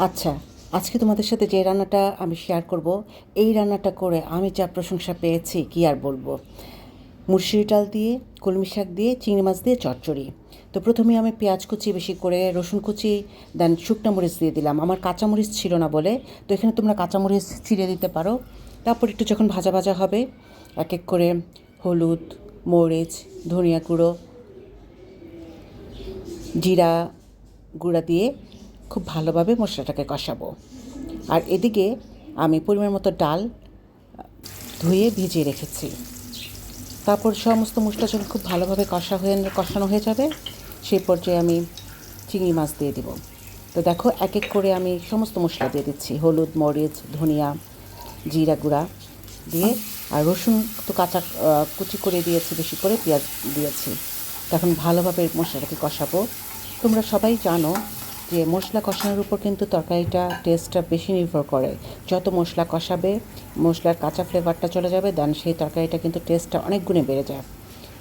আচ্ছা, আজকে তোমাদের সাথে যে রান্নাটা আমি শেয়ার করব, এই রান্নাটা করে আমি যা প্রশংসা পেয়েছি কি আর বলবো। মুসুরি ডাল দিয়ে, কলমি শাক দিয়ে, চিংড়ি মাছ দিয়ে চচ্চড়ি। তো প্রথমে আমি পেঁয়াজ কুচি বেশি করে, রসুন কুচি, দেন শুকনো মরিচ দিয়ে দিলাম। আমার কাঁচামরিচ ছিল না বলে, তো এখানে তোমরা কাঁচামরিচ ছিঁড়ে দিতে পারো। তারপর একটু যখন ভাজা ভাজা হবে, এক এক করে হলুদ, মরিচ, ধনিয়া গুঁড়ো, জিরা গুঁড়া দিয়ে খুব ভালোভাবে মশলাটাকে কষাবো। আর এদিকে আমি পরিমাণ মতো ডাল ধুয়ে ভিজিয়ে রেখেছি। তারপর সমস্ত মশলা যখন খুব ভালোভাবে কষানো হয়ে যাবে, সেই পর্যায়ে আমি চিংড়ি মাছ দিয়ে দিব। তো দেখো, এক এক করে আমি সমস্ত মশলা দিয়ে দিচ্ছি। হলুদ, মরিচ, ধনিয়া, জিরা গুঁড়া দিয়ে, আর রসুন তো কাঁচা কুচি করে দিয়েছি, বেশি করে পেঁয়াজ দিয়েছি। তখন ভালোভাবে মশলাটাকে কষাবো। তোমরা সবাই জানো যে মশলা কষানোর উপর কিন্তু তরকারিটা টেস্টটা বেশি নির্ভর করে। যত মশলা কষাবে, মশলার কাঁচা ফ্লেভারটা চলে যাবে, দেন সেই তরকারিটা কিন্তু টেস্টটা অনেক গুণে বেড়ে যায়।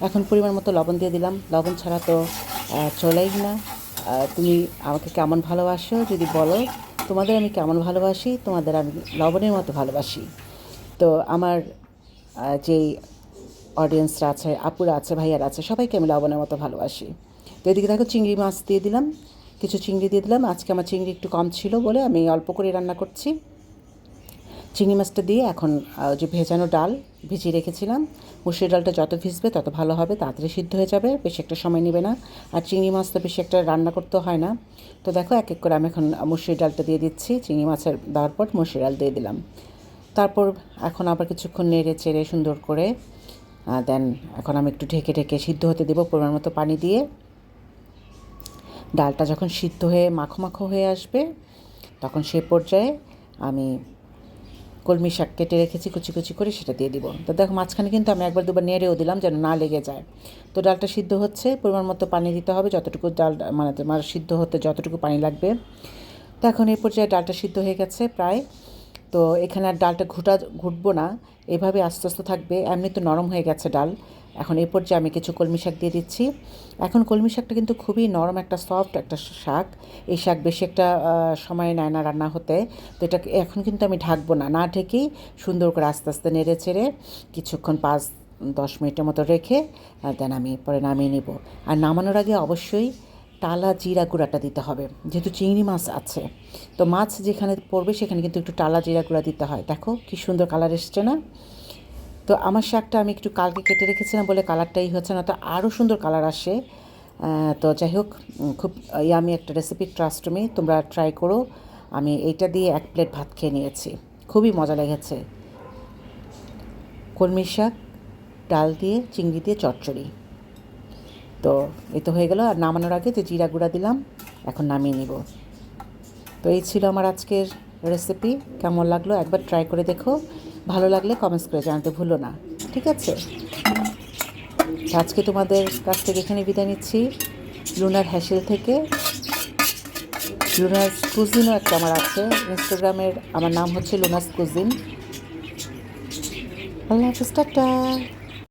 এখন পরিমাণ মতো লবণ দিয়ে দিলাম। লবণ ছাড়া তো চলেই না। তুমি আমাকে কেমন ভালোবাসো যদি বলো, তোমাদের আমি কেমন ভালোবাসি, তোমাদের আমি লবণের মতো ভালোবাসি। তো আমার যেই অডিয়েন্সরা আছে, আপুরা আছে, ভাইয়ারা আছে, সবাইকে আমি লবণের মতো ভালোবাসি। তো এদিকে দেখো, চিংড়ি মাছ দিয়ে দিলাম, কিছু চিংড়ি দিয়ে দিলাম। আজকে আমার চিংড়ি একটু কম ছিল বলে আমি অল্প করে রান্না করছি। চিংড়ি মাছটা দিয়ে এখন যে ভেজানো ডাল ভিজিয়ে রেখেছিলাম, মুসুরি ডালটা যত ভিজবে তত ভালো হবে, তাড়াতাড়ি সিদ্ধ হয়ে যাবে, বেশি একটা সময় নেবে না। আর চিংড়ি মাছ তো বেশি একটা রান্না করতে হয় না। তো দেখো, এক এক করে আমি এখন মুসুরি ডালটা দিয়ে দিচ্ছি। চিংড়ি মাছের দেওয়ার পর মুসুরি ডাল দিয়ে দিলাম। তারপর এখন আবার কিছুক্ষণ নেড়ে চেড়ে সুন্দর করে দেন এখন আমি একটু ঢেকে ঢেকে সিদ্ধ হতে দেবো পরিমাণ মতো পানি দিয়ে। ডালটা যখন সিদ্ধ হয়ে মাখো মাখো হয়ে আসবে, তখন সে পর্যায়ে আমি কলমি শাক কেটে রেখেছি কুচি কুচি করে, সেটা দিয়ে দিব। তো দেখো, মাঝখানে কিন্তু আমি একবার দুবার নেড়েও দিলাম যেন না লেগে যায়। তো ডালটা সিদ্ধ হচ্ছে, পরিমাণ মতো পানি দিতে হবে, যতটুকু ডাল মানে তোমার সিদ্ধ হতে যতটুকু পানি লাগবে। তো এখন এই পর্যায়ে ডালটা সিদ্ধ হয়ে গেছে প্রায়। তো এখানে আর ডালটা ঘুটবো না, এভাবে আস্তে আস্তে থাকবে। এমনি তো নরম হয়ে গেছে ডাল। এখন এই পর্যায়ে আমি কিছু কলমি শাক দিয়ে দিচ্ছি। এখন কলমি শাকটা কিন্তু খুবই নরম, একটা সফট একটা শাক। এই শাক বেশি একটা সময় নেয় না রান্না হতে। তো এটাকে এখন কিন্তু আমি ঢাকবো না, না ঢেকেই সুন্দর করে আস্তে আস্তে নেড়ে চেড়ে কিছুক্ষণ 5-10 মিনিটের মতো রেখে দেন আমি পরে নামিয়ে নেব। আর নামানোর আগে অবশ্যই টালা জিরা গুঁড়াটা দিতে হবে, যেহেতু চিংড়ি মাছ আছে। তো মাছ যেখানে পড়বে সেখানে কিন্তু একটু টালা জিরা গুঁড়া দিতে হয়। দেখো কি সুন্দর কালার এসছে না? তো আমার শাকটা আমি একটু কালকে কেটে রেখেছিলাম বলে কালারটাই হচ্ছে না, তো আরও সুন্দর কালার আসে। তো যাই হোক, খুব ইয়ামি একটা রেসিপি, ট্রাস্ট মি, তোমরা ট্রাই করো। আমি এইটা দিয়ে 1 প্লেট ভাত খেয়ে নিয়েছি, খুবই মজা লেগেছে। কলমি শাক, ডাল দিয়ে, চিংড়ি দিয়ে চচ্চড়ি। তো এই তো হয়ে গেল। আর নামানোর আগে যে জিরা গুঁড়া দিলাম, এখন নামিয়ে নিব। তো এই ছিল আমার আজকের রেসিপি। কেমন লাগলো একবার ট্রাই করে দেখো, ভালো লাগলে কমেন্টস করে জানাতে ভুলো না, ঠিক আছে? আজকে তোমাদের কাছ থেকে এখানে বিদায় নিচ্ছি, লুনার হ্যাসেল থেকে। লুনাস কুজিনও একটা আমার আছে ইনস্টাগ্রামের, আমার নাম হচ্ছে লুনাস কুজিন। আল্লাহ হাফিজ, টাটা।